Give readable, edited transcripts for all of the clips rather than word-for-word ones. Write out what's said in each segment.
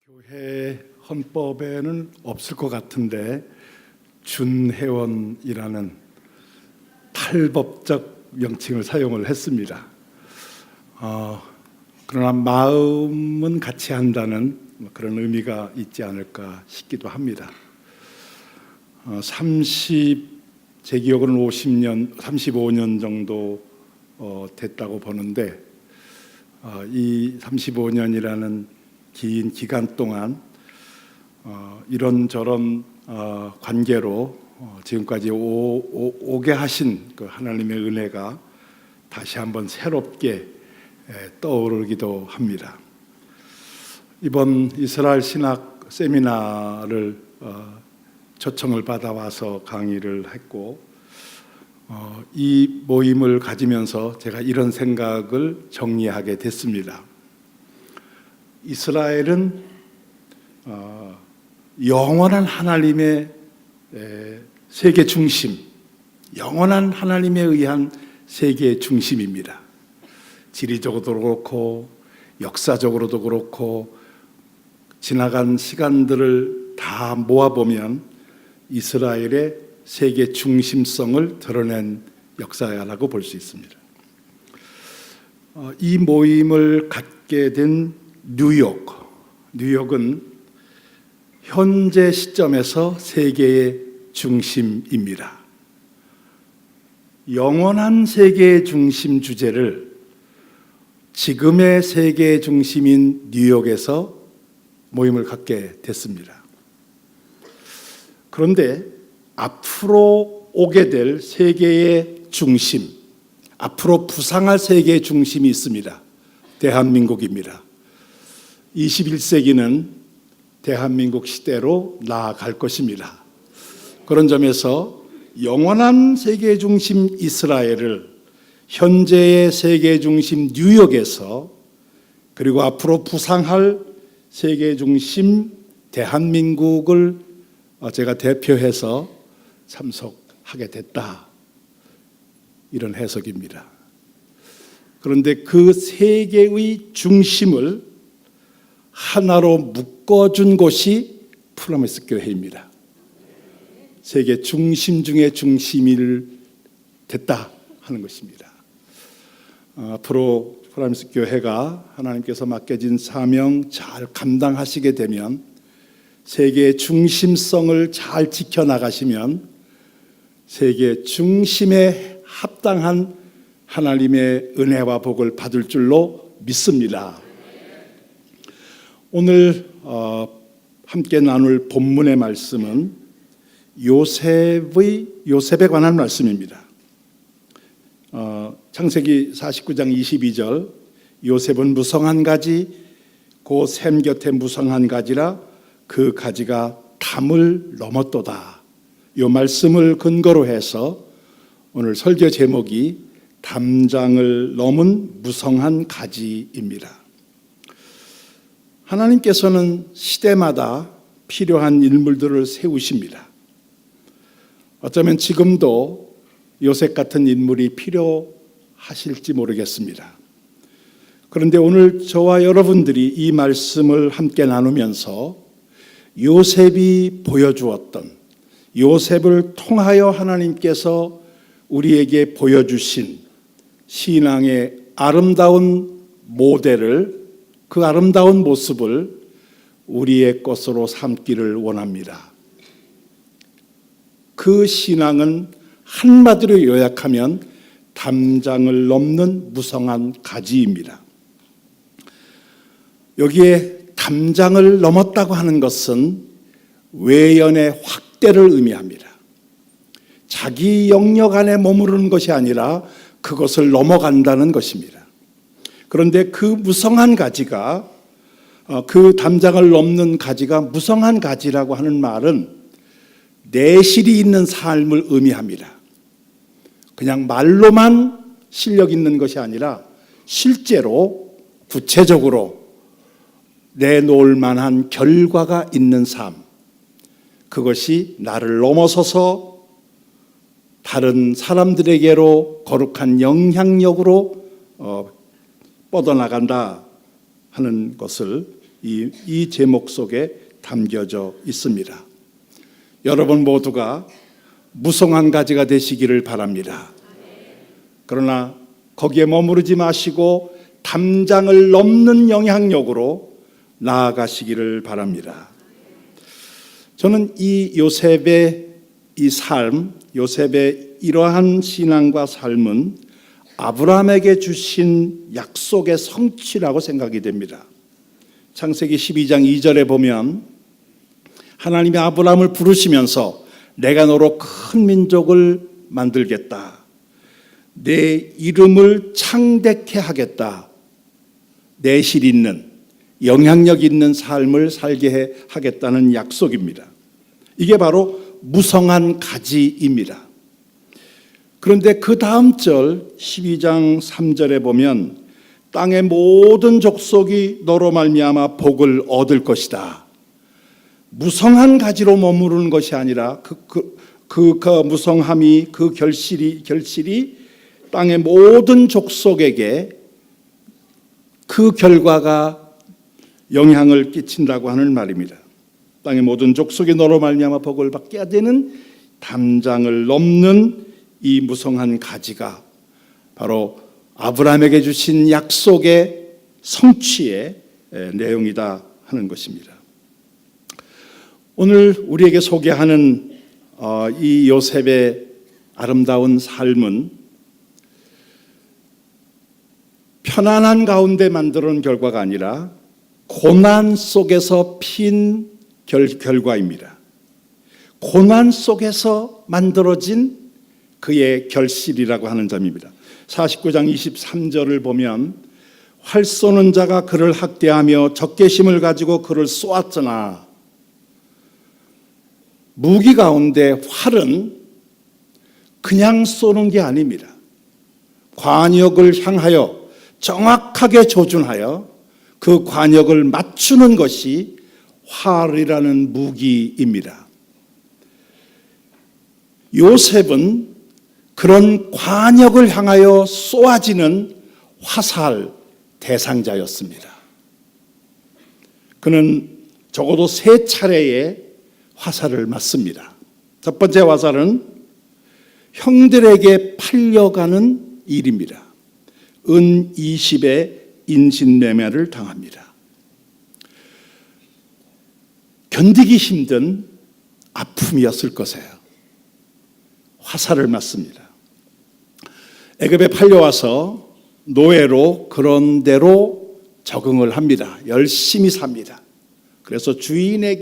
교회 헌법에는 없을 것 같은데 준회원이라는 탈법적 명칭을 사용을 했습니다. 그러나 마음은 같이 한다는 그런 의미가 있지 않을까 싶기도 합니다. 제 기억으로는 35년 정도 됐다고 보는데 이 35년이라는 긴 기간 동안 이런저런 관계로 지금까지 오게 하신 그 하나님의 은혜가 다시 한번 새롭게 떠오르기도 합니다. 이번 이스라엘 신학 세미나를 초청을 받아와서 강의를 했고 이 모임을 가지면서 제가 이런 생각을 정리하게 됐습니다. 이스라엘은 영원한 하나님의 세계 중심, 영원한 하나님에 의한 세계의 중심입니다. 지리적으로도 그렇고 역사적으로도 그렇고 지나간 시간들을 다 모아보면 이스라엘의 세계 중심성을 드러낸 역사라고 볼 수 있습니다. 이 모임을 갖게 된 뉴욕은 현재 시점에서 세계의 중심입니다. 영원한 세계의 중심 주제를 지금의 세계의 중심인 뉴욕에서 모임을 갖게 됐습니다. 그런데 앞으로 오게 될 세계의 중심, 앞으로 부상할 세계의 중심이 있습니다. 대한민국입니다. 21세기는 대한민국 시대로 나아갈 것입니다. 그런 점에서 영원한 세계 중심 이스라엘을 현재의 세계 중심 뉴욕에서 그리고 앞으로 부상할 세계 중심 대한민국을 제가 대표해서 참석하게 됐다. 이런 해석입니다. 그런데 그 세계의 중심을 하나로 묶어준 곳이 프로미스 교회입니다. 세계 중심 중에 중심이 됐다 하는 것입니다. 앞으로 프로미스 교회가 하나님께서 맡겨진 사명 잘 감당하시게 되면 세계의 중심성을 잘 지켜나가시면 세계 중심에 합당한 하나님의 은혜와 복을 받을 줄로 믿습니다. 오늘 함께 나눌 본문의 말씀은 요셉에 관한 말씀입니다. 창세기 49장 22절 요셉은 무성한 가지 곧 샘 곁에 무성한 가지라 그 가지가 담을 넘었도다. 이 말씀을 근거로 해서 오늘 설교 제목이 담장을 넘은 무성한 가지입니다. 하나님께서는 시대마다 필요한 인물들을 세우십니다. 어쩌면 지금도 요셉 같은 인물이 필요하실지 모르겠습니다. 그런데 오늘 저와 여러분들이 이 말씀을 함께 나누면서 요셉이 보여주었던, 요셉을 통하여 하나님께서 우리에게 보여주신 신앙의 아름다운 모델을, 그 아름다운 모습을 우리의 것으로 삼기를 원합니다. 그 신앙은 한마디로 요약하면 담장을 넘는 무성한 가지입니다. 여기에 담장을 넘었다고 하는 것은 외연의 확대를 의미합니다. 자기 영역 안에 머무르는 것이 아니라 그것을 넘어간다는 것입니다. 그런데 그 무성한 가지가, 그 담장을 넘는 가지가 무성한 가지라고 하는 말은 내실이 있는 삶을 의미합니다. 그냥 말로만 실력 있는 것이 아니라 실제로 구체적으로 내놓을 만한 결과가 있는 삶, 그것이 나를 넘어서서 다른 사람들에게로 거룩한 영향력으로 뻗어나간다 하는 것을 이 제목 속에 담겨져 있습니다. 여러분 모두가 무성한 가지가 되시기를 바랍니다. 그러나 거기에 머무르지 마시고 담장을 넘는 영향력으로 나아가시기를 바랍니다. 저는 이 요셉의 이 삶, 요셉의 이러한 신앙과 삶은 아브라함에게 주신 약속의 성취라고 생각이 됩니다. 창세기 12장 2절에 보면 하나님이 아브라함을 부르시면서 내가 너로 큰 민족을 만들겠다. 내 이름을 창대케 하겠다. 내실 있는 영향력 있는 삶을 살게 하겠다는 약속입니다. 이게 바로 무성한 가지입니다. 그런데 그 다음 절 12장 3절에 보면 땅의 모든 족속이 너로 말미암아 복을 얻을 것이다. 무성한 가지로 머무르는 것이 아니라 그 무성함이 그 결실이 땅의 모든 족속에게 그 결과가 영향을 끼친다고 하는 말입니다. 땅의 모든 족속이 너로 말미암아 복을 받게 되는 담장을 넘는 이 무성한 가지가 바로 아브라함에게 주신 약속의 성취의 내용이다 하는 것입니다. 오늘 우리에게 소개하는 이 요셉의 아름다운 삶은 편안한 가운데 만들어낸 결과가 아니라 고난 속에서 핀 결과입니다. 고난 속에서 만들어진 그의 결실이라고 하는 점입니다. 49장 23절을 보면 활 쏘는 자가 그를 학대하며 적개심을 가지고 그를 쏘았으나 무기 가운데 활은 그냥 쏘는 게 아닙니다. 관역을 향하여 정확하게 조준하여 그 관역을 맞추는 것이 활이라는 무기입니다. 요셉은 그런 관역을 향하여 쏘아지는 화살 대상자였습니다. 그는 적어도 3차례의 화살을 맞습니다. 첫 번째 화살은 형들에게 팔려가는 일입니다. 은 20의 인신매매를 당합니다. 견디기 힘든 아픔이었을 것이에요. 화살을 맞습니다. 애굽에 팔려와서 노예로 그런 대로 적응을 합니다. 열심히 삽니다. 그래서 주인의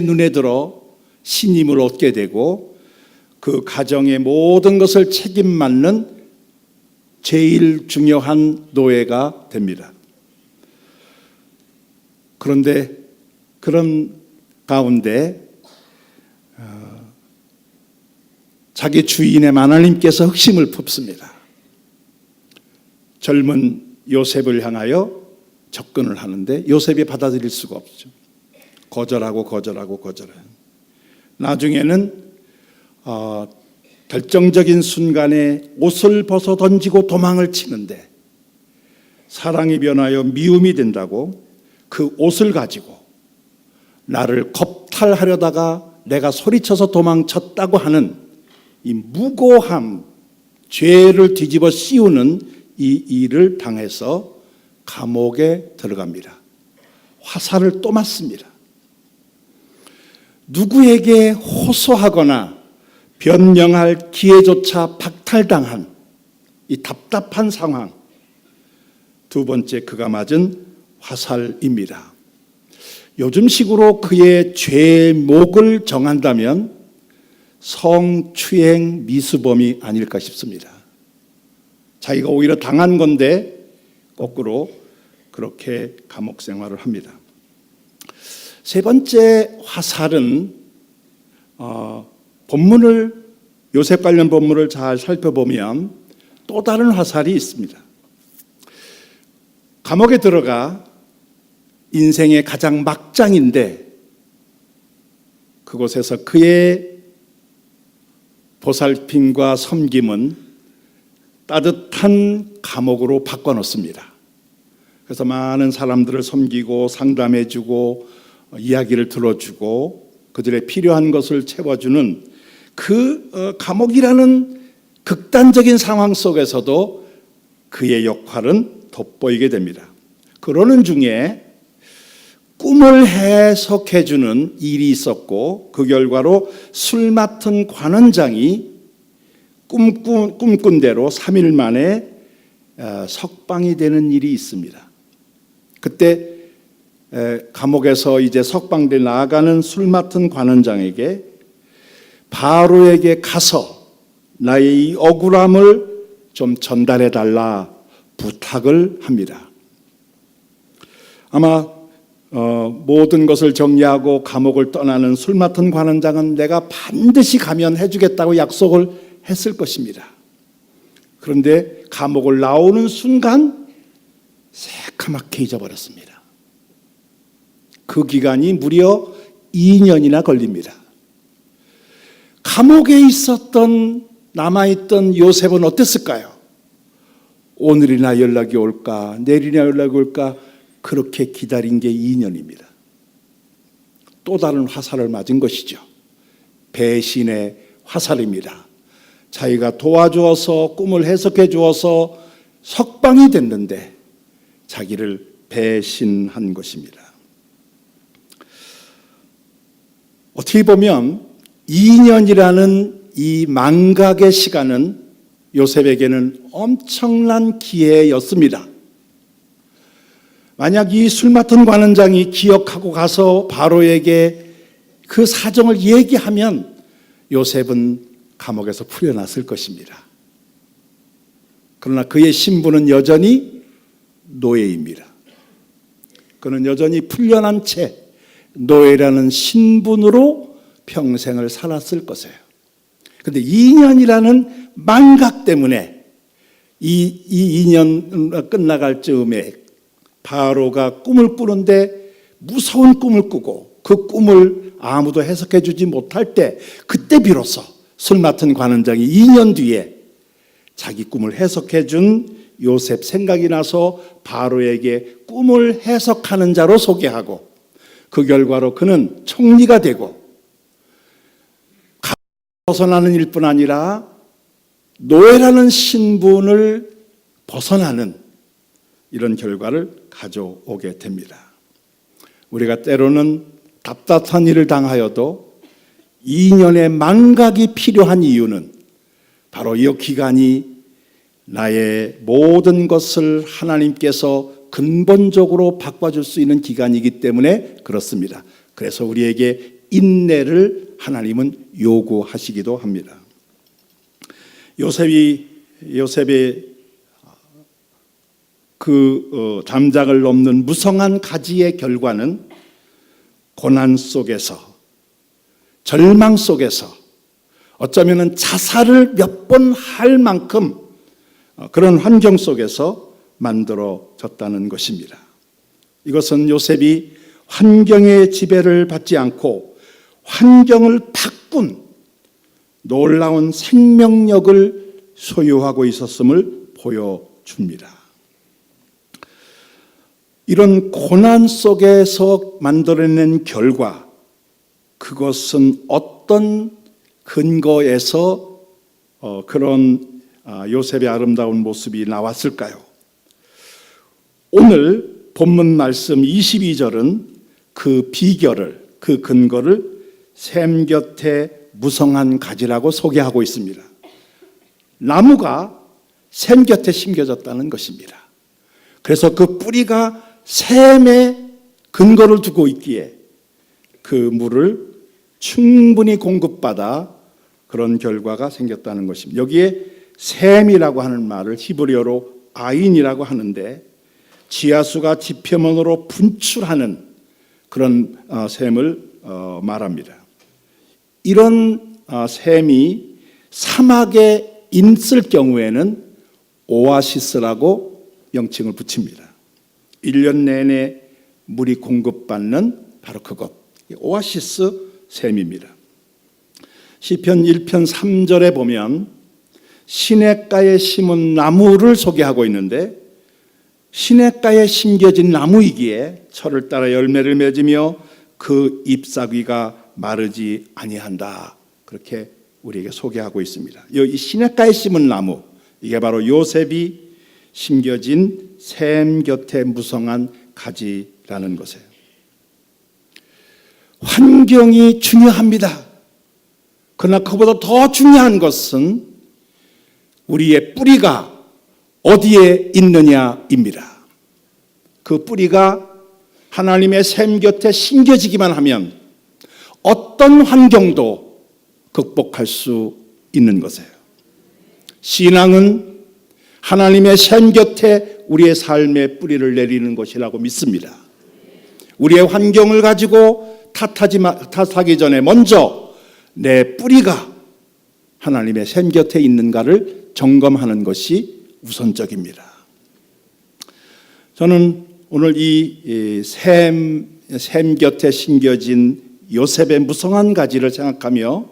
눈에 들어 신임을 얻게 되고 그 가정의 모든 것을 책임 맡는 제일 중요한 노예가 됩니다. 그런데 그런 가운데 자기 주인의 하나님께서 흑심을 품습니다. 젊은 요셉을 향하여 접근을 하는데 요셉이 받아들일 수가 없죠. 거절하고. 나중에는 결정적인 순간에 옷을 벗어 던지고 도망을 치는데 사랑이 변하여 미움이 된다고 그 옷을 가지고 나를 겁탈하려다가 내가 소리쳐서 도망쳤다고 하는 이 무고함, 죄를 뒤집어 씌우는 이 일을 당해서 감옥에 들어갑니다. 화살을 또 맞습니다. 누구에게 호소하거나 변명할 기회조차 박탈당한 이 답답한 상황. 두 번째 그가 맞은 화살입니다. 요즘식으로 그의 죄목을 정한다면 성추행 미수범이 아닐까 싶습니다. 자기가 오히려 당한 건데 거꾸로 그렇게 감옥 생활을 합니다. 세 번째 화살은 요셉 관련 본문을 잘 살펴보면 또 다른 화살이 있습니다. 감옥에 들어가 인생의 가장 막장인데 그곳에서 그의 보살핌과 섬김은 따뜻한 감옥으로 바꿔놓습니다. 그래서 많은 사람들을 섬기고 상담해주고 이야기를 들어주고 그들의 필요한 것을 채워주는 그 감옥이라는 극단적인 상황 속에서도 그의 역할은 돋보이게 됩니다. 그러는 중에 꿈을 해석해주는 일이 있었고 그 결과로 술 맡은 관원장이 꿈꾼 대로 3일 만에 석방이 되는 일이 있습니다. 그때 감옥에서 이제 석방돼 나아가는 술 맡은 관원장에게 바로에게 가서 나의 이 억울함을 좀 전달해 달라 부탁을 합니다. 아마 모든 것을 정리하고 감옥을 떠나는 술 맡은 관원장은 내가 반드시 가면 해주겠다고 약속을 했을 것입니다. 그런데 감옥을 나오는 순간 새카맣게 잊어버렸습니다. 그 기간이 무려 2년이나 걸립니다. 감옥에 있었던 남아있던 요셉은 어땠을까요? 오늘이나 연락이 올까 내일이나 연락이 올까 그렇게 기다린 게 2년입니다. 또 다른 화살을 맞은 것이죠. 배신의 화살입니다. 자기가 도와주어서 꿈을 해석해 주어서 석방이 됐는데 자기를 배신한 것입니다. 어떻게 보면 2년이라는 이 망각의 시간은 요셉에게는 엄청난 기회였습니다. 만약 이 술 맡은 관원장이 기억하고 가서 바로에게 그 사정을 얘기하면 요셉은 감옥에서 풀려났을 것입니다. 그러나 그의 신분은 여전히 노예입니다. 그는 여전히 풀려난 채 노예라는 신분으로 평생을 살았을 것이에요. 그런데 2년이라는 망각 때문에 이 2년 끝나갈 즈음에 바로가 꿈을 꾸는데 무서운 꿈을 꾸고 그 꿈을 아무도 해석해 주지 못할 때 그때 비로소 술 맡은 관원장이 2년 뒤에 자기 꿈을 해석해 준 요셉 생각이 나서 바로에게 꿈을 해석하는 자로 소개하고 그 결과로 그는 총리가 되고 벗어나는 일뿐 아니라 노예라는 신분을 벗어나는 이런 결과를 가져오게 됩니다. 우리가 때로는 답답한 일을 당하여도 2년의 망각이 필요한 이유는 바로 이 기간이 나의 모든 것을 하나님께서 근본적으로 바꿔줄 수 있는 기간이기 때문에 그렇습니다. 그래서 우리에게 인내를 하나님은 요구하시기도 합니다. 요셉의 그 담장을 넘는 무성한 가지의 결과는 고난 속에서 절망 속에서 어쩌면 자살을 몇 번 할 만큼 그런 환경 속에서 만들어졌다는 것입니다. 이것은 요셉이 환경의 지배를 받지 않고 환경을 바꾼 놀라운 생명력을 소유하고 있었음을 보여줍니다. 이런 고난 속에서 만들어낸 결과, 그것은 어떤 근거에서 그런 요셉의 아름다운 모습이 나왔을까요? 오늘 본문 말씀 22절은 그 비결을, 그 근거를 샘 곁에 무성한 가지라고 소개하고 있습니다. 나무가 샘 곁에 심겨졌다는 것입니다. 그래서 그 뿌리가 샘에 근거를 두고 있기에 그 물을 충분히 공급받아 그런 결과가 생겼다는 것입니다. 여기에 샘이라고 하는 말을 히브리어로 아인이라고 하는데 지하수가 지표면으로 분출하는 그런 샘을 말합니다. 이런 샘이 사막에 있을 경우에는 오아시스라고 명칭을 붙입니다. 1년 내내 물이 공급받는 바로 그것, 오아시스 샘입니다. 시편 1편 3절에 보면 시냇가에 심은 나무를 소개하고 있는데 시냇가에 심겨진 나무이기에 철을 따라 열매를 맺으며 그 잎사귀가 마르지 아니한다. 그렇게 우리에게 소개하고 있습니다. 이 시냇가에 심은 나무, 이게 바로 요셉이 심겨진 샘 곁에 무성한 가지라는 것이에요. 환경이 중요합니다. 그러나 그보다 더 중요한 것은 우리의 뿌리가 어디에 있느냐입니다. 그 뿌리가 하나님의 샘 곁에 심겨지기만 하면 어떤 환경도 극복할 수 있는 것이에요. 신앙은 하나님의 샘 곁에 우리의 삶의 뿌리를 내리는 것이라고 믿습니다. 우리의 환경을 가지고 탓하기 전에 먼저 내 뿌리가 하나님의 샘 곁에 있는가를 점검하는 것이 우선적입니다. 저는 오늘 이 샘 곁에 심겨진 요셉의 무성한 가지를 생각하며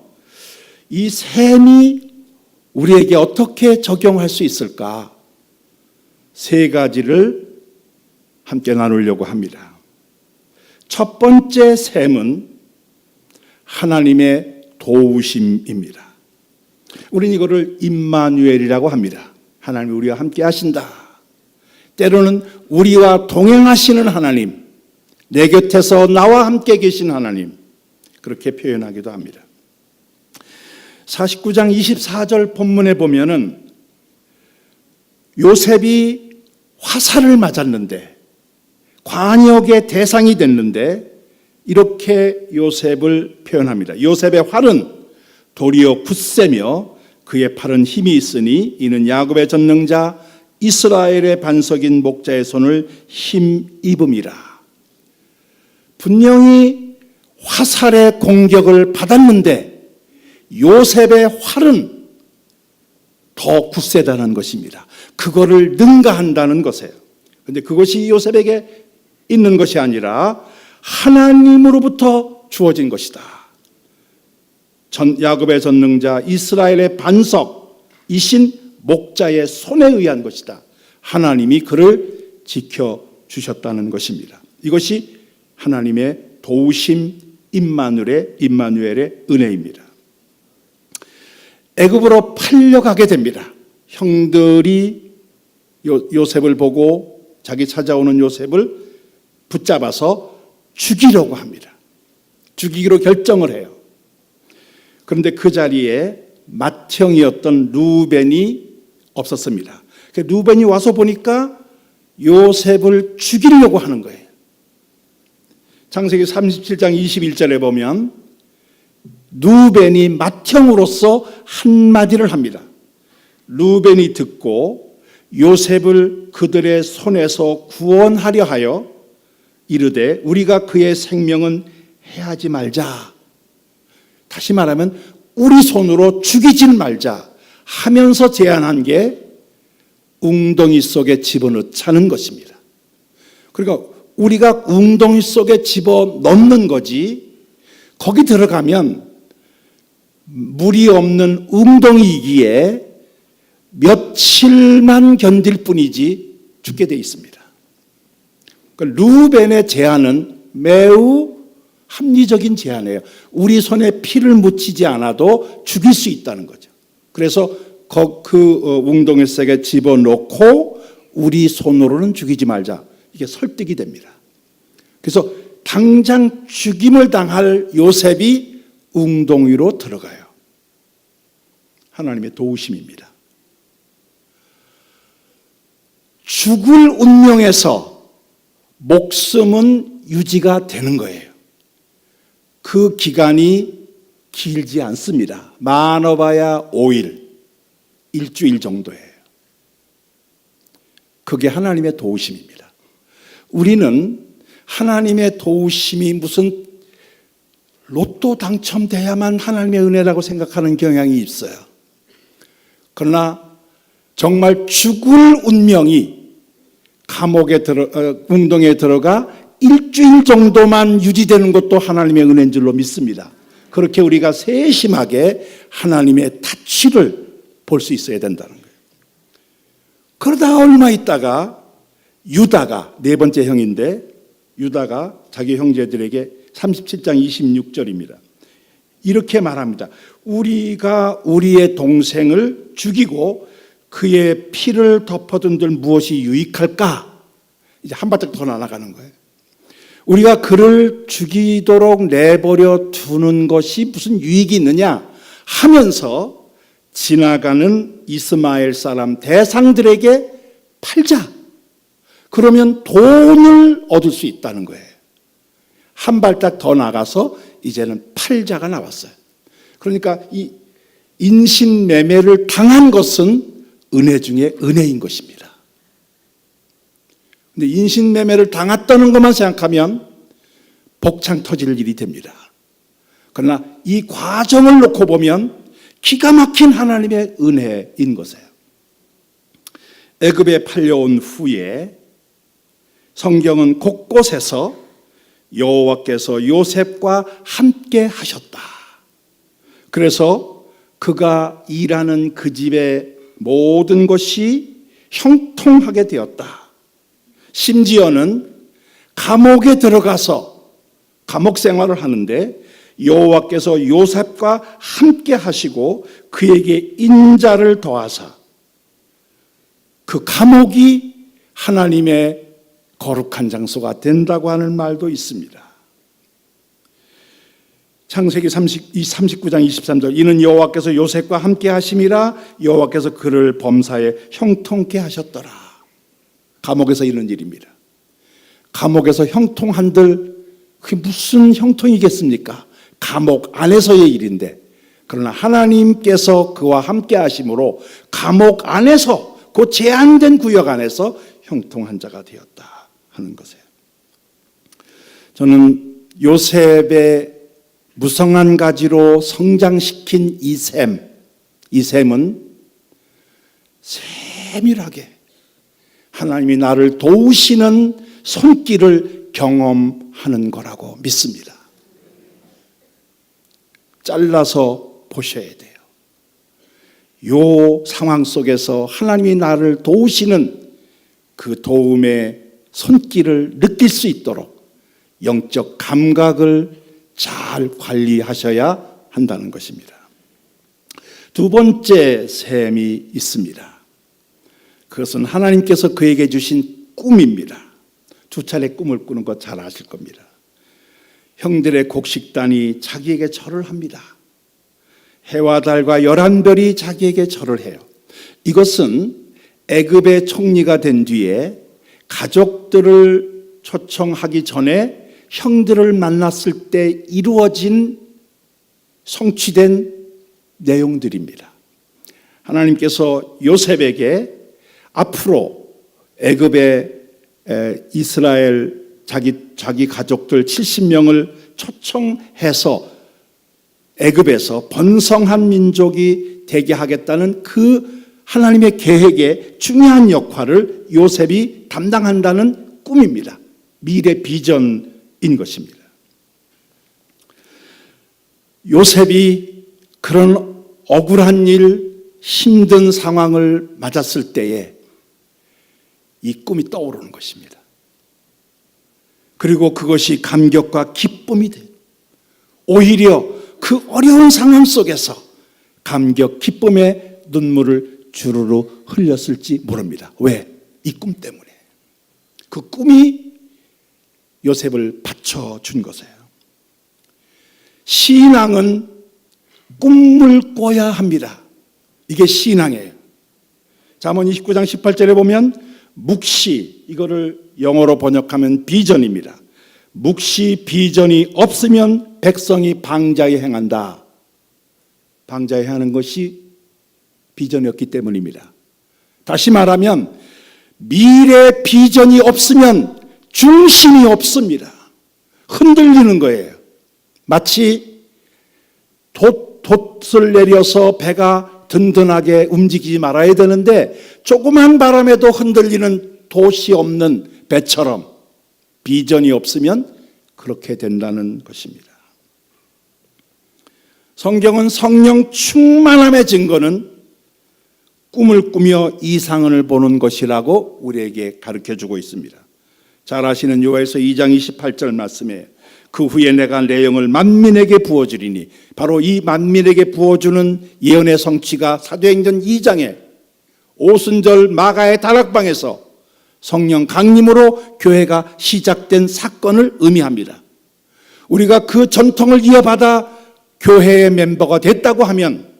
이 샘이 우리에게 어떻게 적용할 수 있을까? 세 가지를 함께 나누려고 합니다. 첫 번째 샘은 하나님의 도우심입니다. 우리는 이거를 임마누엘이라고 합니다. 하나님이 우리와 함께 하신다. 때로는 우리와 동행하시는 하나님, 내 곁에서 나와 함께 계신 하나님, 그렇게 표현하기도 합니다. 49장 24절 본문에 보면은 요셉이 화살을 맞았는데 관역의 대상이 됐는데 이렇게 요셉을 표현합니다. 요셉의 활은 도리어 굳세며 그의 팔은 힘이 있으니 이는 야곱의 전능자 이스라엘의 반석인 목자의 손을 힘입음이라. 분명히 화살의 공격을 받았는데 요셉의 활은 더 굳세다는 것입니다. 그거를 능가한다는 것이에요. 그런데 그것이 요셉에게 있는 것이 아니라 하나님으로부터 주어진 것이다. 야곱의 전능자 이스라엘의 반석이신 목자의 손에 의한 것이다. 하나님이 그를 지켜주셨다는 것입니다. 이것이 하나님의 도우심 임마누엘의 은혜입니다. 애굽으로 팔려가게 됩니다. 형들이 요셉을 보고 자기 찾아오는 요셉을 붙잡아서 죽이려고 합니다. 죽이기로 결정을 해요. 그런데 그 자리에 맏형이었던 루벤이 없었습니다. 루벤이 와서 보니까 요셉을 죽이려고 하는 거예요. 창세기 37장 21절에 보면 루벤이 맏형으로서 한마디를 합니다. 루벤이 듣고 요셉을 그들의 손에서 구원하려 하여 이르되 우리가 그의 생명은 해하지 말자. 다시 말하면 우리 손으로 죽이지 말자 하면서 제안한 게 웅덩이 속에 집어넣자는 것입니다. 그러니까 우리가 웅덩이 속에 집어넣는 거지 거기 들어가면 물이 없는 웅덩이이기에 며칠만 견딜 뿐이지 죽게 돼 있습니다. 그러니까 루벤의 제안은 매우 합리적인 제안이에요. 우리 손에 피를 묻히지 않아도 죽일 수 있다는 거죠. 그래서 그 웅덩이 속에 집어넣고 우리 손으로는 죽이지 말자. 이게 설득이 됩니다. 그래서 당장 죽임을 당할 요셉이 웅덩이로 들어가요. 하나님의 도우심입니다. 죽을 운명에서 목숨은 유지가 되는 거예요. 그 기간이 길지 않습니다. 많아봐야 5일, 일주일 정도예요. 그게 하나님의 도우심입니다. 우리는 하나님의 도우심이 무슨 로또 당첨돼야만 하나님의 은혜라고 생각하는 경향이 있어요. 그러나 정말 죽을 운명이 감옥에 웅덩이에 들어가 일주일 정도만 유지되는 것도 하나님의 은혜인 줄로 믿습니다. 그렇게 우리가 세심하게 하나님의 타취를 볼 수 있어야 된다는 거예요. 그러다 얼마 있다가 유다가 네 번째 형인데 유다가 자기 형제들에게 37장 26절입니다. 이렇게 말합니다. 우리가 우리의 동생을 죽이고 그의 피를 덮어둔들 무엇이 유익할까? 이제 한 발짝 더 나아가는 거예요. 우리가 그를 죽이도록 내버려 두는 것이 무슨 유익이 있느냐 하면서 지나가는 이스마엘 사람 대상들에게 팔자. 그러면 돈을 얻을 수 있다는 거예요. 한 발짝 더 나가서 이제는 팔자가 나왔어요. 그러니까 이 인신매매를 당한 것은 은혜 중에 은혜인 것입니다. 근데 인신매매를 당했다는 것만 생각하면 복창 터질 일이 됩니다. 그러나 이 과정을 놓고 보면 기가 막힌 하나님의 은혜인 것이에요. 애굽에 팔려온 후에 성경은 곳곳에서 여호와께서 요셉과 함께 하셨다. 그래서 그가 일하는 그 집의 모든 것이 형통하게 되었다. 심지어는 감옥에 들어가서 감옥 생활을 하는데 여호와께서 요셉과 함께 하시고 그에게 인자를 더하사 그 감옥이 하나님의 거룩한 장소가 된다고 하는 말도 있습니다. 창세기 39장 23절 이는 여호와께서 요셉과 함께 하심이라 여호와께서 그를 범사에 형통케 하셨더라. 감옥에서 이런 일입니다. 감옥에서 형통한들 그게 무슨 형통이겠습니까? 감옥 안에서의 일인데 그러나 하나님께서 그와 함께 하심으로 감옥 안에서 그 제한된 구역 안에서 형통한 자가 되었다 하는 것이에요. 저는 요셉의 무성한 가지로 성장시킨 이 셈은 세밀하게 하나님이 나를 도우시는 손길을 경험하는 거라고 믿습니다. 잘라서 보셔야 돼요. 요 상황 속에서 하나님이 나를 도우시는 그 도움의 손길을 느낄 수 있도록 영적 감각을 잘 관리하셔야 한다는 것입니다. 두 번째 셈이 있습니다. 그것은 하나님께서 그에게 주신 꿈입니다. 두 차례 꿈을 꾸는 것 잘 아실 겁니다. 형들의 곡식단이 자기에게 절을 합니다. 해와 달과 11별이 자기에게 절을 해요. 이것은 애굽의 총리가 된 뒤에 가족들을 초청하기 전에 형들을 만났을 때 이루어진 성취된 내용들입니다. 하나님께서 요셉에게 앞으로 애굽의 이스라엘 자기 가족들 70명을 초청해서 애굽에서 번성한 민족이 되게 하겠다는 그 하나님의 계획의 중요한 역할을 요셉이 담당한다는 꿈입니다. 미래 비전인 것입니다. 요셉이 그런 억울한 일, 힘든 상황을 맞았을 때에 이 꿈이 떠오르는 것입니다. 그리고 그것이 감격과 기쁨이 돼요. 오히려 그 어려운 상황 속에서 감격, 기쁨의 눈물을 주르르 흘렸을지 모릅니다. 왜? 이 꿈 때문에. 그 꿈이 요셉을 받쳐준 것이에요. 신앙은 꿈을 꿔야 합니다. 이게 신앙이에요. 잠언 29장 18절에 보면 묵시, 이거를 영어로 번역하면 비전입니다. 묵시 비전이 없으면 백성이 방자에 행한다. 방자에 행하는 것이 비전이었기 때문입니다. 다시 말하면 미래 비전이 없으면 중심이 없습니다. 흔들리는 거예요. 마치 돛을 내려서 배가 든든하게 움직이지 말아야 되는데 조그만 바람에도 흔들리는 돛이 없는 배처럼 비전이 없으면 그렇게 된다는 것입니다. 성경은 성령 충만함의 증거는 꿈을 꾸며 이상을 보는 것이라고 우리에게 가르쳐주고 있습니다. 잘 아시는 요엘서 2장 28절 말씀에 그 후에 내가 내 영을 만민에게 부어주리니, 바로 이 만민에게 부어주는 예언의 성취가 사도행전 2장에 오순절 마가의 다락방에서 성령 강림으로 교회가 시작된 사건을 의미합니다. 우리가 그 전통을 이어받아 교회의 멤버가 됐다고 하면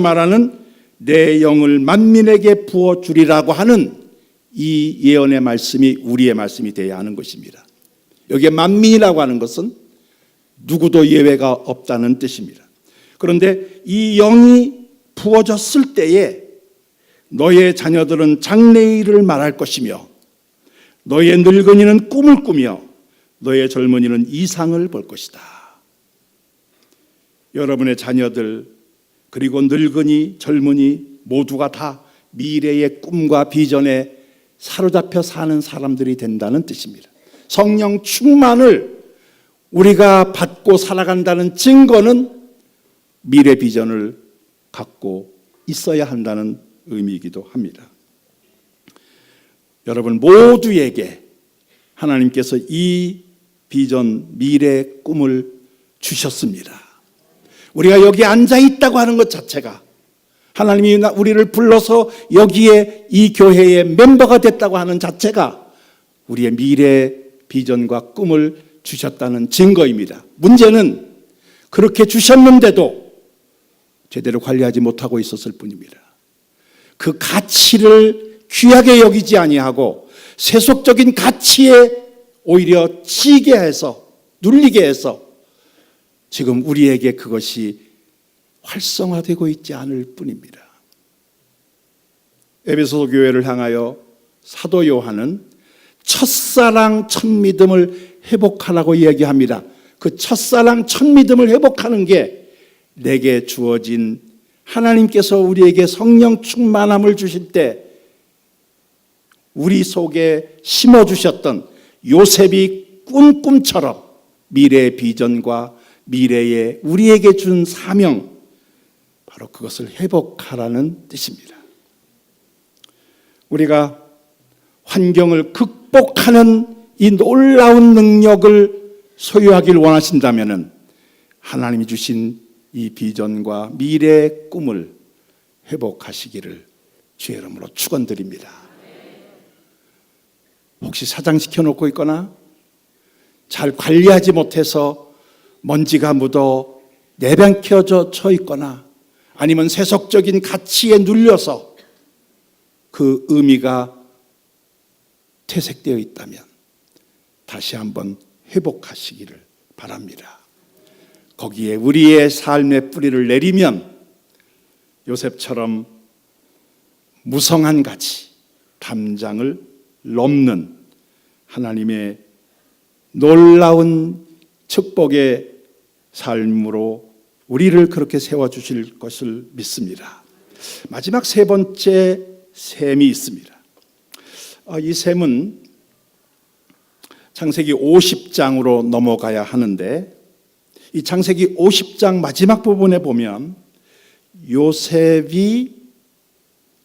말하는 내 영을 만민에게 부어주리라고 하는 이 예언의 말씀이 우리의 말씀이 되어야 하는 것입니다. 여기에 만민이라고 하는 것은 누구도 예외가 없다는 뜻입니다. 그런데 이 영이 부어졌을 때에 너의 자녀들은 장래일을 말할 것이며 너의 늙은이는 꿈을 꾸며 너의 젊은이는 이상을 볼 것이다. 여러분의 자녀들 그리고 늙은이, 젊은이 모두가 다 미래의 꿈과 비전에 사로잡혀 사는 사람들이 된다는 뜻입니다. 성령 충만을 우리가 받고 살아간다는 증거는 미래 비전을 갖고 있어야 한다는 의미이기도 합니다. 여러분 모두에게 하나님께서 이 비전, 미래 꿈을 주셨습니다. 우리가 여기 앉아 있다고 하는 것 자체가, 하나님이 우리를 불러서 여기에 이 교회의 멤버가 됐다고 하는 자체가 우리의 미래 비전과 꿈을 주셨다는 증거입니다. 문제는 그렇게 주셨는데도 제대로 관리하지 못하고 있었을 뿐입니다. 그 가치를 귀하게 여기지 아니하고 세속적인 가치에 오히려 치게 해서, 눌리게 해서 지금 우리에게 그것이 활성화되고 있지 않을 뿐입니다. 에베소 교회를 향하여 사도 요한은 첫사랑 첫믿음을 회복하라고 이야기합니다. 그 첫사랑 첫믿음을 회복하는 게 내게 주어진, 하나님께서 우리에게 성령 충만함을 주실 때 우리 속에 심어주셨던 요셉이 꿈처럼 미래의 비전과 미래에 우리에게 준 사명, 바로 그것을 회복하라는 뜻입니다. 우리가 환경을 극복하는 이 놀라운 능력을 소유하길 원하신다면 하나님이 주신 이 비전과 미래의 꿈을 회복하시기를 주의 이름으로 축원드립니다. 혹시 사장시켜 놓고 있거나 잘 관리하지 못해서 먼지가 묻어 내팽겨쳐 있거나 아니면 세속적인 가치에 눌려서 그 의미가 퇴색되어 있다면 다시 한번 회복하시기를 바랍니다. 거기에 우리의 삶의 뿌리를 내리면 요셉처럼 무성한 가치, 담장을 넘는 하나님의 놀라운 축복의 삶으로 우리를 그렇게 세워주실 것을 믿습니다. 마지막 세 번째 셈이 있습니다. 이 셈은 창세기 50장으로 넘어가야 하는데, 이 창세기 50장 마지막 부분에 보면 요셉이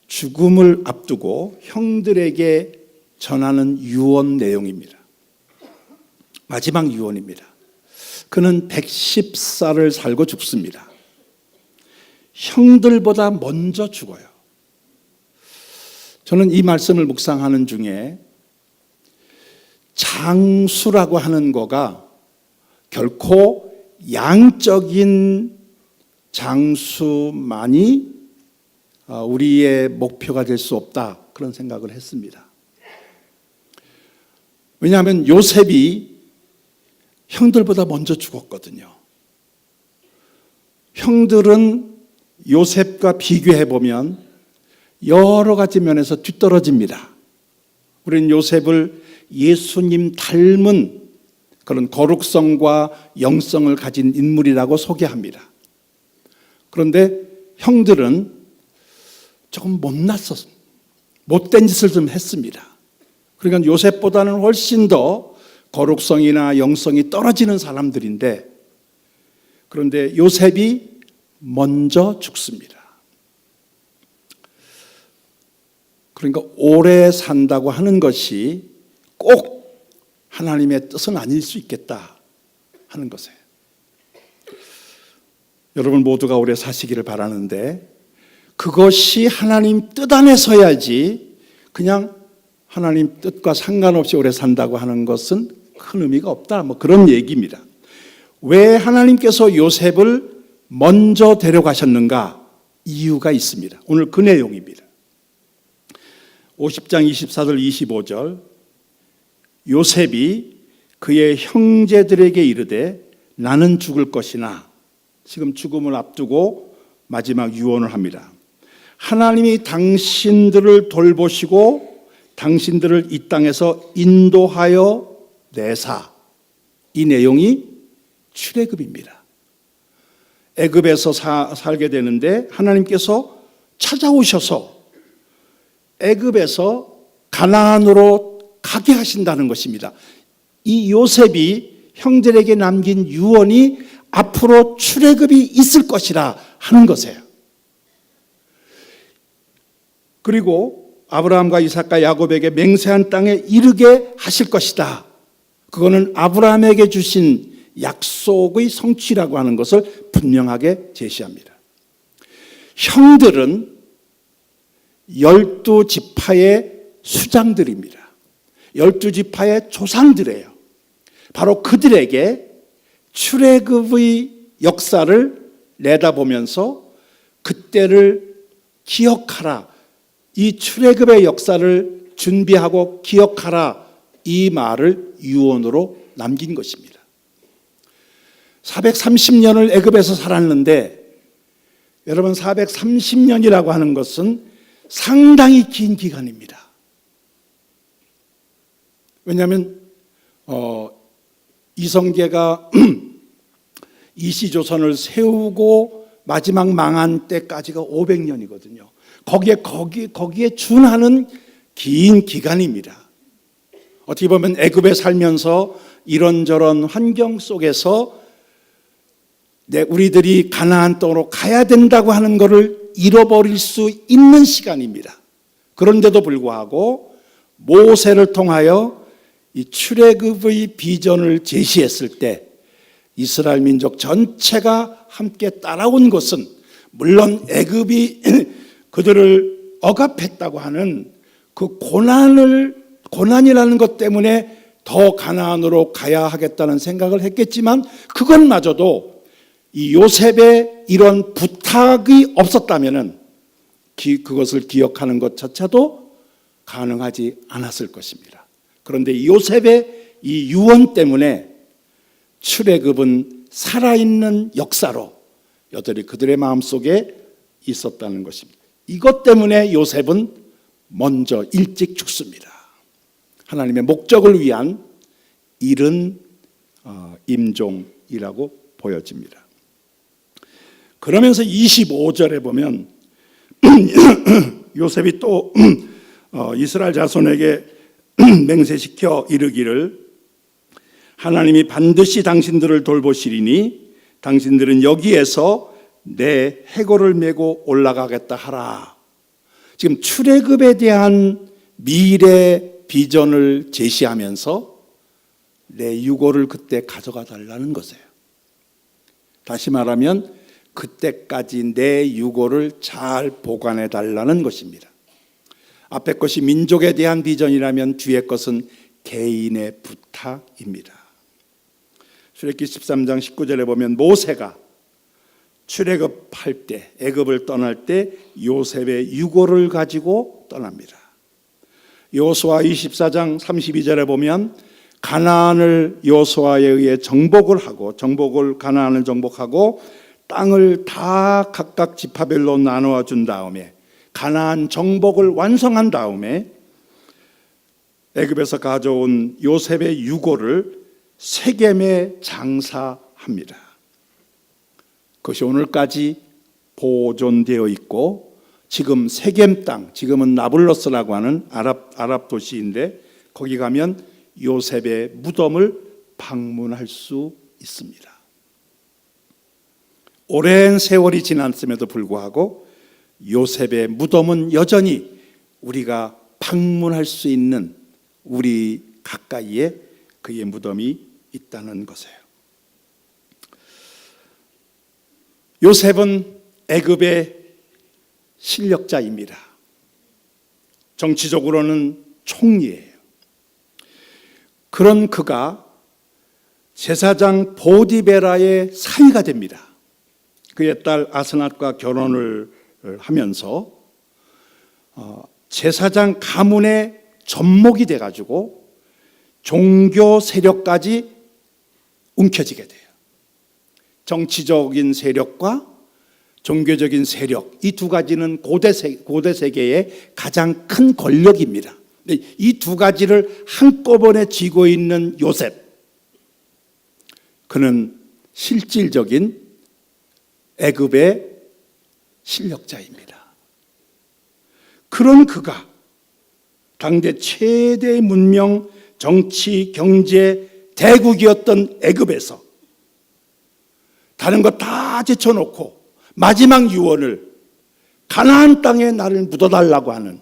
죽음을 앞두고 형들에게 전하는 유언 내용입니다. 마지막 유언입니다. 그는 110살을 살고 죽습니다. 형들보다 먼저 죽어요. 저는 이 말씀을 묵상하는 중에 장수라고 하는 거가 결코 양적인 장수만이 우리의 목표가 될 수 없다, 그런 생각을 했습니다. 왜냐하면 요셉이 형들보다 먼저 죽었거든요. 형들은 요셉과 비교해 보면 여러 가지 면에서 뒤떨어집니다. 우리는 요셉을 예수님 닮은 그런 거룩성과 영성을 가진 인물이라고 소개합니다. 그런데 형들은 조금 못났었습니다. 못된 짓을 좀 했습니다. 그러니까 요셉보다는 훨씬 더 거룩성이나 영성이 떨어지는 사람들인데, 그런데 요셉이 먼저 죽습니다. 그러니까 오래 산다고 하는 것이 꼭 하나님의 뜻은 아닐 수 있겠다 하는 것이에요. 여러분 모두가 오래 사시기를 바라는데 그것이 하나님 뜻 안에 서야지 그냥 하나님 뜻과 상관없이 오래 산다고 하는 것은 큰 의미가 없다. 뭐 그런 얘기입니다. 왜 하나님께서 요셉을 먼저 데려가셨는가? 이유가 있습니다. 오늘 그 내용입니다. 50장 24절 25절 요셉이 그의 형제들에게 이르되 나는 죽을 것이나 지금 죽음을 앞두고 마지막 유언을 합니다. 하나님이 당신들을 돌보시고 당신들을 이 땅에서 인도하여 내사. 이 내용이 출애굽입니다. 애굽에서 살게 되는데 하나님께서 찾아오셔서 애굽에서 가나안으로 가게 하신다는 것입니다. 이 요셉이 형들에게 남긴 유언이 앞으로 출애굽이 있을 것이라 하는 것이에요. 그리고 아브라함과 이삭과 야곱에게 맹세한 땅에 이르게 하실 것이다. 그거는 아브라함에게 주신 약속의 성취라고 하는 것을 분명하게 제시합니다. 형들은 12지파의 수장들입니다. 12지파의 조상들이에요. 바로 그들에게 출애굽의 역사를 내다보면서 그때를 기억하라. 이 출애굽의 역사를 준비하고 기억하라. 이 말을 유언으로 남긴 것입니다. 430년을 애굽에서 살았는데 여러분 430년이라고 하는 것은 상당히 긴 기간입니다. 왜냐하면 이성계가 이시조선을 세우고 마지막 망한 때까지가 500년이거든요. 거기에 준하는 긴 기간입니다. 어떻게 보면 애굽에 살면서 이런저런 환경 속에서 우리들이 가나안 땅으로 가야 된다고 하는 것을 잃어버릴 수 있는 시간입니다. 그런데도 불구하고 모세를 통하여 이 출애굽의 비전을 제시했을 때 이스라엘 민족 전체가 함께 따라온 것은 물론 애굽이 그들을 억압했다고 하는 그 고난이라는 것 때문에 더 가나안으로 가야 하겠다는 생각을 했겠지만 그것마저도 이 요셉의 이런 부탁이 없었다면 그것을 기억하는 것 자체도 가능하지 않았을 것입니다. 그런데 요셉의 이 유언 때문에 출애굽은 살아있는 역사로 여전히 그들의 마음속에 있었다는 것입니다. 이것 때문에 요셉은 먼저 일찍 죽습니다. 하나님의 목적을 위한 이른 임종이라고 보여집니다. 그러면서 25절에 보면 요셉이 또 이스라엘 자손에게 맹세시켜 이르기를 하나님이 반드시 당신들을 돌보시리니 당신들은 여기에서 내 해골을 메고 올라가겠다 하라. 지금 출애굽에 대한 미래 비전을 제시하면서 내 유골을 그때 가져가 달라는 것이에요. 다시 말하면 그때까지 내 유골을 잘 보관해 달라는 것입니다. 앞에 것이 민족에 대한 비전이라면 뒤에 것은 개인의 부탁입니다. 출애굽기 13장 19절에 보면 모세가 출애굽할 때 애굽을 떠날 때 요셉의 유골을 가지고 떠납니다. 여호수아 24장 32절에 보면 가나안을 여호수아에 의해 가나안을 정복하고 땅을 다 각각 지파별로 나누어 준 다음에 가나안 정복을 완성한 다음에 애굽에서 가져온 요셉의 유골을 세겜에 장사합니다. 그것이 오늘까지 보존되어 있고 지금 세겜 땅, 지금은 나블러스라고 하는 아랍 도시인데 거기 가면 요셉의 무덤을 방문할 수 있습니다. 오랜 세월이 지났음에도 불구하고 요셉의 무덤은 여전히 우리가 방문할 수 있는 우리 가까이에 그의 무덤이 있다는 것이에요. 요셉은 애굽의 실력자입니다. 정치적으로는 총리예요. 그런 그가 제사장 보디베라의 사위가 됩니다. 그의 딸 아스낫과 결혼을 하면서 제사장 가문의 접목이 돼가지고 종교 세력까지 움켜쥐게 돼요. 정치적인 세력과 종교적인 세력, 이 두 가지는 고대 세계의 가장 큰 권력입니다. 이 두 가지를 한꺼번에 쥐고 있는 요셉, 그는 실질적인 애굽의 실력자입니다. 그런 그가 당대 최대 문명, 정치, 경제 대국이었던 애굽에서 다른 거 다 제쳐놓고 마지막 유언을 가나안 땅에 나를 묻어달라고 하는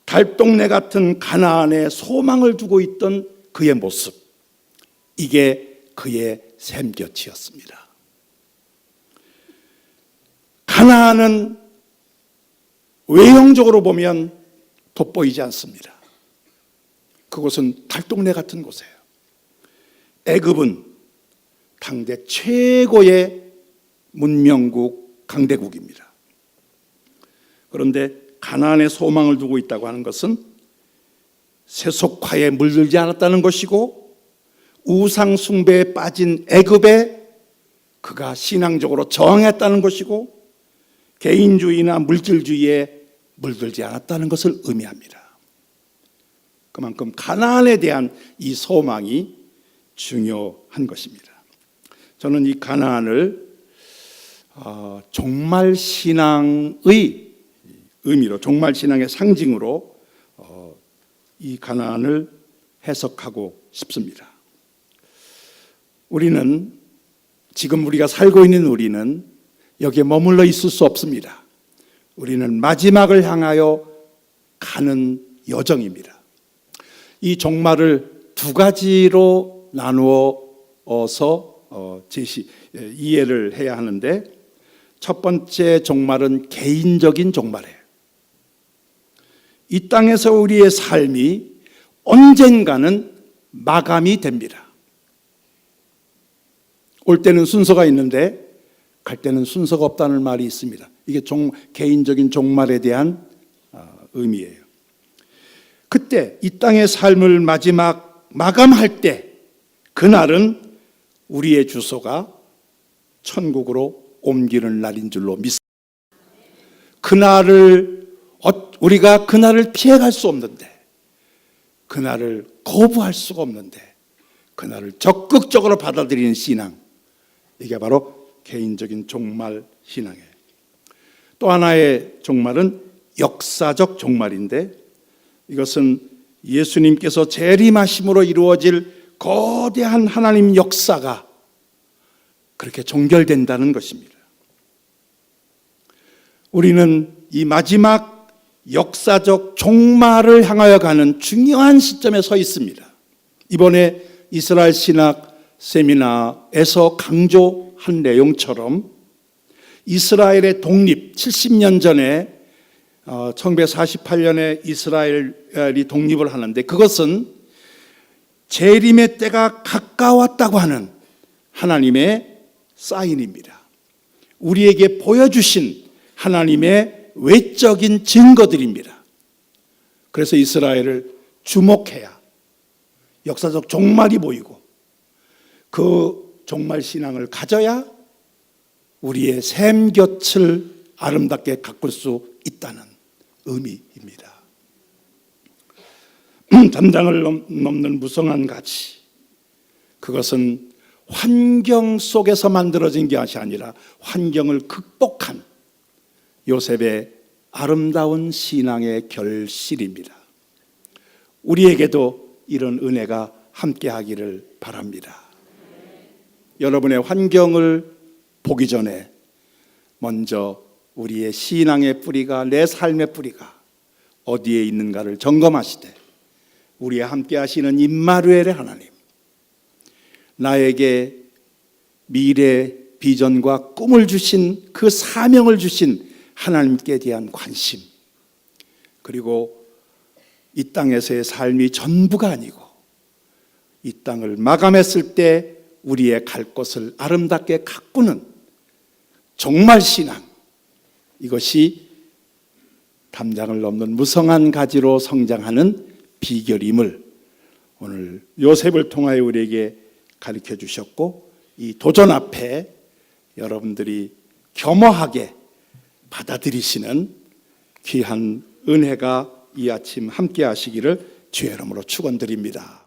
달동네 같은 가나안에 소망을 두고 있던 그의 모습, 이게 그의 샘곁이었습니다. 가나안은 외형적으로 보면 돋보이지 않습니다. 그곳은 달동네 같은 곳이에요. 애굽은 당대 최고의 문명국, 강대국입니다. 그런데 가나안에 소망을 두고 있다고 하는 것은 세속화에 물들지 않았다는 것이고, 우상 숭배에 빠진 애굽에 그가 신앙적으로 저항했다는 것이고, 개인주의나 물질주의에 물들지 않았다는 것을 의미합니다. 그만큼 가나안에 대한 이 소망이 중요한 것입니다. 저는 이 가나안을 종말신앙의 의미로, 종말신앙의 상징으로 이 가나안을 해석하고 싶습니다. 우리는, 지금 우리가 살고 있는 우리는 여기에 머물러 있을 수 없습니다. 우리는 마지막을 향하여 가는 여정입니다. 이 종말을 두 가지로 나누어서 이해를 해야 하는데, 첫 번째 종말은 개인적인 종말이에요. 이 땅에서 우리의 삶이 언젠가는 마감이 됩니다. 올 때는 순서가 있는데 갈 때는 순서가 없다는 말이 있습니다. 이게 개인적인 종말에 대한 의미예요. 그때 이 땅의 삶을 마감할 때, 그날은 우리의 주소가 천국으로 옮기는 날인 줄로 믿습니다. 우리가 그날을 피해갈 수 없는데, 그날을 거부할 수가 없는데, 그날을 적극적으로 받아들이는 신앙, 이게 바로 개인적인 종말 신앙이에요. 또 하나의 종말은 역사적 종말인데, 이것은 예수님께서 재림하심으로 이루어질 거대한 하나님 역사가 그렇게 종결된다는 것입니다. 우리는 이 마지막 역사적 종말을 향하여 가는 중요한 시점에 서 있습니다. 이번에 이스라엘 신학 세미나에서 강조한 내용처럼 이스라엘의 독립, 70년 전에 1948년에 이스라엘이 독립을 하는데, 그것은 재림의 때가 가까웠다고 하는 하나님의 사인입니다. 우리에게 보여주신 하나님의 외적인 증거들입니다. 그래서 이스라엘을 주목해야 역사적 종말이 보이고, 그 종말 신앙을 가져야 우리의 샘곁을 아름답게 가꿀 수 있다는 의미입니다. 담장을 넘는 무성한 가치, 그것은 환경 속에서 만들어진 것이 아니라 환경을 극복한 요셉의 아름다운 신앙의 결실입니다. 우리에게도 이런 은혜가 함께하기를 바랍니다. 여러분의 환경을 보기 전에 먼저 우리의 신앙의 뿌리가, 내 삶의 뿌리가 어디에 있는가를 점검하시되 우리와 함께 하시는 임마누엘의 하나님, 나에게 미래 비전과 꿈을 주신 그 사명을 주신 하나님께 대한 관심, 그리고 이 땅에서의 삶이 전부가 아니고 이 땅을 마감했을 때 우리의 갈 곳을 아름답게 가꾸는 종말 신앙, 이것이 담장을 넘는 무성한 가지로 성장하는 비결임을 오늘 요셉을 통하여 우리에게 가르쳐 주셨고, 이 도전 앞에 여러분들이 겸허하게 받아들이시는 귀한 은혜가 이 아침 함께 하시기를 주의 이름으로 축원드립니다.